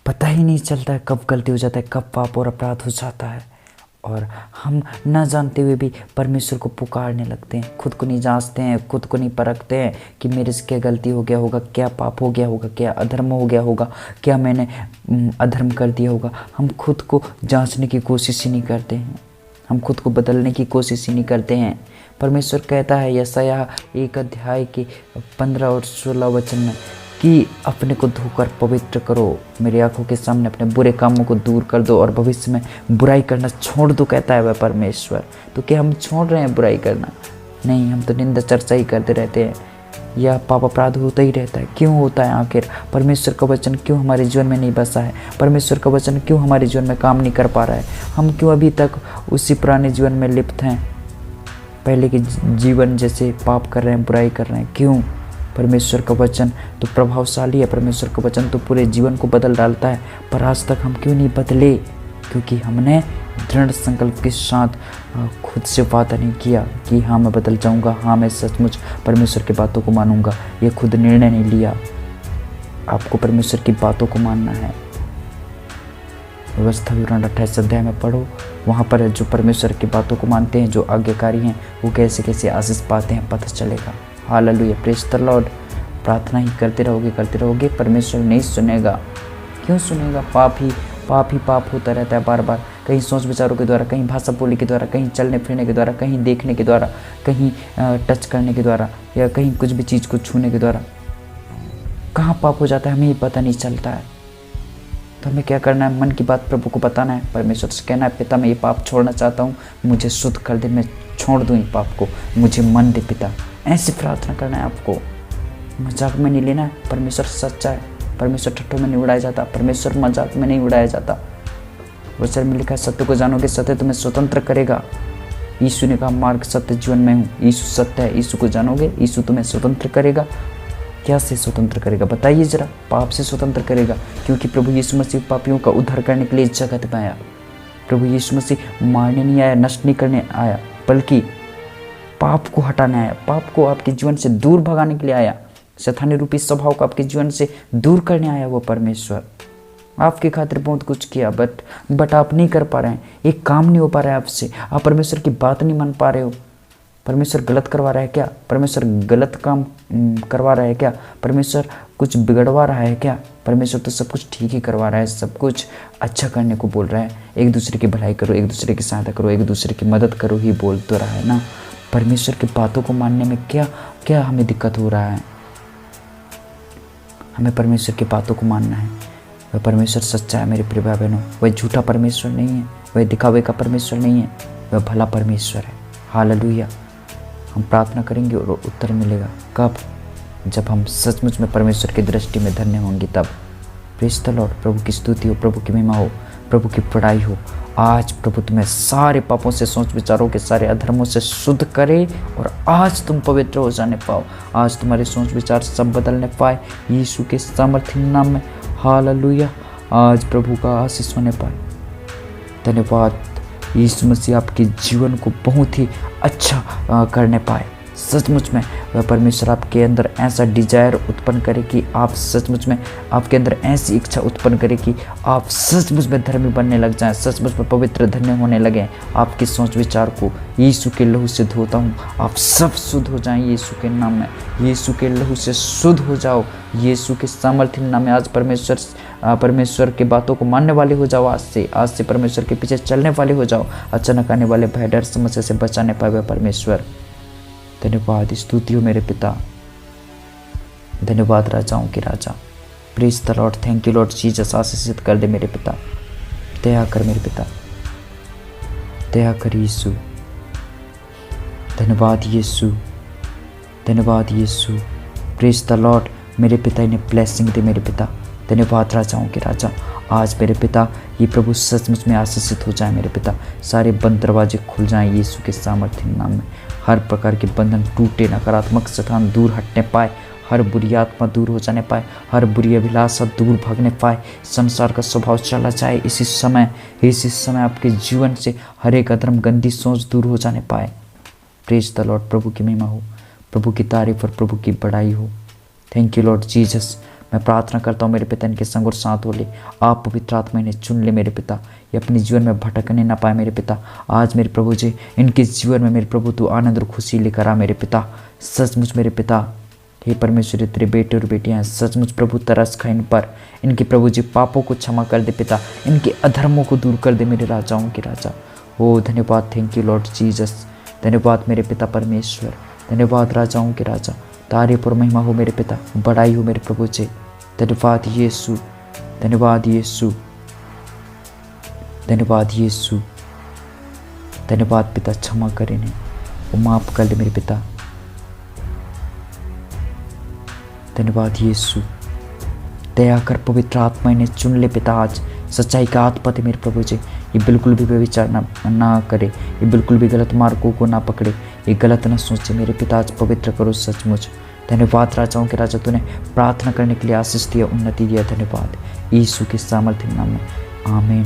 पता ही नहीं चलता है कब गलती हो जाता है, कब पाप और अपराध हो जाता है, और हम न जानते हुए भी परमेश्वर को पुकारने लगते हैं। खुद को नहीं जांचते हैं, खुद को नहीं परखते हैं कि मेरे से क्या गलती हो गया होगा, क्या पाप हो गया होगा, क्या अधर्म हो गया होगा, क्या मैंने अधर्म कर दिया होगा। हम खुद को जांचने की कोशिश ही नहीं करते हैं, हम खुद को बदलने की कोशिश ही नहीं करते हैं। परमेश्वर कहता है यशायाह 1 अध्याय के 15 और 16 वचन में कि अपने को धोकर पवित्र करो, मेरी आंखों के सामने अपने बुरे कामों को दूर कर दो और भविष्य में बुराई करना छोड़ दो, कहता है वह परमेश्वर। तो क्या हम छोड़ रहे हैं बुराई करना? नहीं, हम तो निंदा चर्चा ही करते रहते हैं, यह पाप अपराध होता ही रहता है। क्यों होता है आखिर? परमेश्वर का वचन क्यों हमारे जीवन में नहीं बसा है? परमेश्वर का वचन क्यों हमारे जीवन में काम नहीं कर पा रहा है? हम क्यों अभी तक उसी पुराने जीवन में लिप्त हैं, पहले के जीवन जैसे पाप कर रहे हैं, बुराई कर रहे हैं? क्यों? परमेश्वर का वचन तो प्रभावशाली है, परमेश्वर का वचन तो पूरे जीवन को बदल डालता है, पर आज तक हम क्यों नहीं बदले? क्योंकि हमने दृढ़ संकल्प के साथ खुद से वादा नहीं किया कि हाँ मैं बदल जाऊंगा, हाँ मैं सचमुच परमेश्वर की बातों को मानूंगा। ये खुद निर्णय नहीं लिया। आपको परमेश्वर की बातों को मानना है। व्यवस्था विवरण 28 अध्याय में पढ़ो, वहाँ पर जो परमेश्वर की बातों को मानते हैं, जो आज्ञाकारी हैं, वो कैसे कैसे आशीष पाते हैं पता चलेगा। Hallelujah, praise the Lord. प्रार्थना ही करते रहोगे, परमेश्वर नहीं सुनेगा। क्यों सुनेगा? पाप होता रहता है बार बार, कहीं सोच विचारों के द्वारा, कहीं भाषा बोली के द्वारा, कहीं चलने फिरने के द्वारा, कहीं देखने के द्वारा, कहीं टच करने के द्वारा, या कहीं कुछ भी चीज़ को छूने के द्वारा। कहाँ पाप हो जाता है हमें ही पता नहीं चलता है। तो हमें क्या करना है? मन की बात प्रभु को बताना है, परमेश्वर से कहना है पिता मैं ये पाप छोड़ना चाहता हूँ, मुझे शुद्ध कर दे, मैं छोड़ दूँ ये पाप को, मुझे मन दे पिता। ऐसे प्रार्थना करना है आपको, मजाक में नहीं लेना है। परमेश्वर सच्चा है, परमेश्वर ठट्ठों में नहीं उड़ाया जाता, परमेश्वर मजाक में नहीं उड़ाया जाता। वचन में लिखा है सत्य को जानोगे, सत्य तुम्हें स्वतंत्र करेगा। यीशु ने कहा मार्ग सत्य जीवन में हूँ। यीशु सत्य है, यीशु को जानोगे, यीशु तुम्हें स्वतंत्र करेगा। क्या से स्वतंत्र करेगा बताइए जरा? पाप से स्वतंत्र करेगा, क्योंकि प्रभु यीशु मसीह पापियों का उद्धार करने के लिए जगत में आया। प्रभु यीशु मसीह मारने नहीं आया, नष्ट नहीं करने आया, बल्कि पाप को हटाने आया, पाप को आपके जीवन से दूर भगाने के लिए आया, शैतानी रूपी स्वभाव को आपके जीवन से दूर करने आया वो परमेश्वर। आपके खातिर बहुत कुछ किया, बट आप नहीं कर पा रहे हैं, एक काम नहीं हो पा रहा है आपसे, आप परमेश्वर की बात नहीं मान पा रहे हो। परमेश्वर गलत करवा रहा है क्या? परमेश्वर गलत काम करवा रहा है क्या? परमेश्वर कुछ बिगड़वा रहा है क्या? परमेश्वर तो सब कुछ ठीक ही करवा रहा है, सब कुछ अच्छा करने को बोल रहा है। एक दूसरे की भलाई करो, एक दूसरे की सहायता करो, एक दूसरे की मदद करो ही बोल तो रहा है ना। परमेश्वर की बातों को मानने में क्या हमें दिक्कत हो रहा है? हमें परमेश्वर की बातों को मानना है। वह परमेश्वर सच्चा है मेरे प्रिय भाई बहनों, वह झूठा परमेश्वर नहीं है, वह दिखावे का परमेश्वर नहीं है, वह भला परमेश्वर है। हालेलुया। हम प्रार्थना करेंगे और उत्तर मिलेगा। कब? जब हम सचमुच में परमेश्वर की दृष्टि में धन्य होंगे तब। Praise the Lord. प्रभु की स्तुति हो, प्रभु की महिमा हो, प्रभु की बड़ाई हो। आज प्रभु तुम्हें सारे पापों से, सोच विचारों के सारे अधर्मों से शुद्ध करे और आज तुम पवित्र हो जाने पाओ। आज तुम्हारे सोच विचार सब बदलने पाए यीशु के सामर्थ्य नाम में। हालेलुया। आज प्रभु का आशीष होने पाए। धन्यवाद। यीशु मसीह आपके जीवन को बहुत ही अच्छा करने पाए। सचमुच में वह परमेश्वर आपके अंदर ऐसा डिजायर उत्पन्न करे कि आप सचमुच में, आपके अंदर ऐसी इच्छा उत्पन्न करे कि आप सचमुच में धर्मी बनने लग जाएं, सचमुच में पवित्र धन्य होने लगें। आपकी सोच विचार को यीशु के लहू से धोता हूँ, आप सब शुद्ध हो जाएं यीशु के नाम में। यीशु के लहू से शुद्ध हो जाओ, यीशु के सामर्थ्य नाम में। आज परमेश्वर की बातों को मानने वाले हो जाओ। आज से परमेश्वर के पीछे चलने वाले हो जाओ। अचानक आने वाले भय डर समस्या से बचाने पाए परमेश्वर। धन्यवाद। स्तुति हो मेरे पिता। धन्यवाद राजाओं के राजा। Praise the Lord. Thank you Lord Jesus. आशीषित कर दे मेरे पिता, दया कर मेरे पिता, दया कर यीशु। धन्यवाद यीशु, धन्यवाद यीशु। Praise the Lord. मेरे पिता इन्हें ब्लेसिंग दे मेरे पिता। धन्यवाद राजाओं के राजा। आज मेरे पिता ये प्रभु सचमुच में आशीषित हो जाए मेरे पिता। सारे बंद दरवाजे खुल जाएं यीशु के सामर्थ्य नाम में। हर प्रकार के बंधन टूटे, नकारात्मक शैतान दूर हटने पाए, हर बुरी आत्मा दूर हो जाने पाए, हर बुरी अभिलाषा दूर भागने पाए, संसार का स्वभाव चला जाए इसी समय आपके जीवन से हर एक अधर्म गंदी सोच दूर हो जाने पाए। Praise the Lord. प्रभु की महिमा हो, प्रभु की तारीफ और प्रभु की बड़ाई हो। Thank you Lord Jesus. मैं प्रार्थना करता हूँ मेरे पिता, इनके संग और साथ हो ले। आप पवित्र आत्मा इन्हें चुन ले मेरे पिता, ये अपने जीवन में भटकने ना पाए मेरे पिता। आज मेरे प्रभु जी इनके जीवन में मेरे प्रभु तू आनंद और खुशी लेकर आ मेरे पिता। सचमुच मेरे पिता, हे परमेश्वर, तेरे बेटे और बेटियां हैं, सचमुच प्रभु तरस खा इन पर, इनके प्रभु जी पापों को क्षमा कर दे पिता, इनके अधर्मों को दूर कर दे मेरे राजाओं के राजा। ओ धन्यवाद, थैंक यू लॉर्ड जीसस। धन्यवाद मेरे पिता परमेश्वर, धन्यवाद राजाओं के राजा। तारीफ और महिमा हो मेरे पिता, बड़ाई हो मेरे प्रभु जी। धन्यवाद यीशु, धन्यवाद यीशु, धन्यवाद यीशु, धन्यवाद पिता। क्षमा कर इन्हें, वो माफ कर दे मेरे पिता। धन्यवाद यीशु, दया कर पवित्र आत्मा इन्हें चुन ले पिता। आज सच्चाई का हाथ पते मेरे प्रभु जी, ये बिल्कुल भी व्यभिचार ना करे, ये बिल्कुल भी गलत मार्गों को ना पकड़े, ये गलत ना सोचे मेरे पिता। आज पवित्र करो सचमुच। धन्यवाद राजाओं के राजा, तूने प्रार्थना करने के लिए आशीष दिया, उन्नति दिया। धन्यवाद यीशु के सामर्थ्य नाम में, आमीन।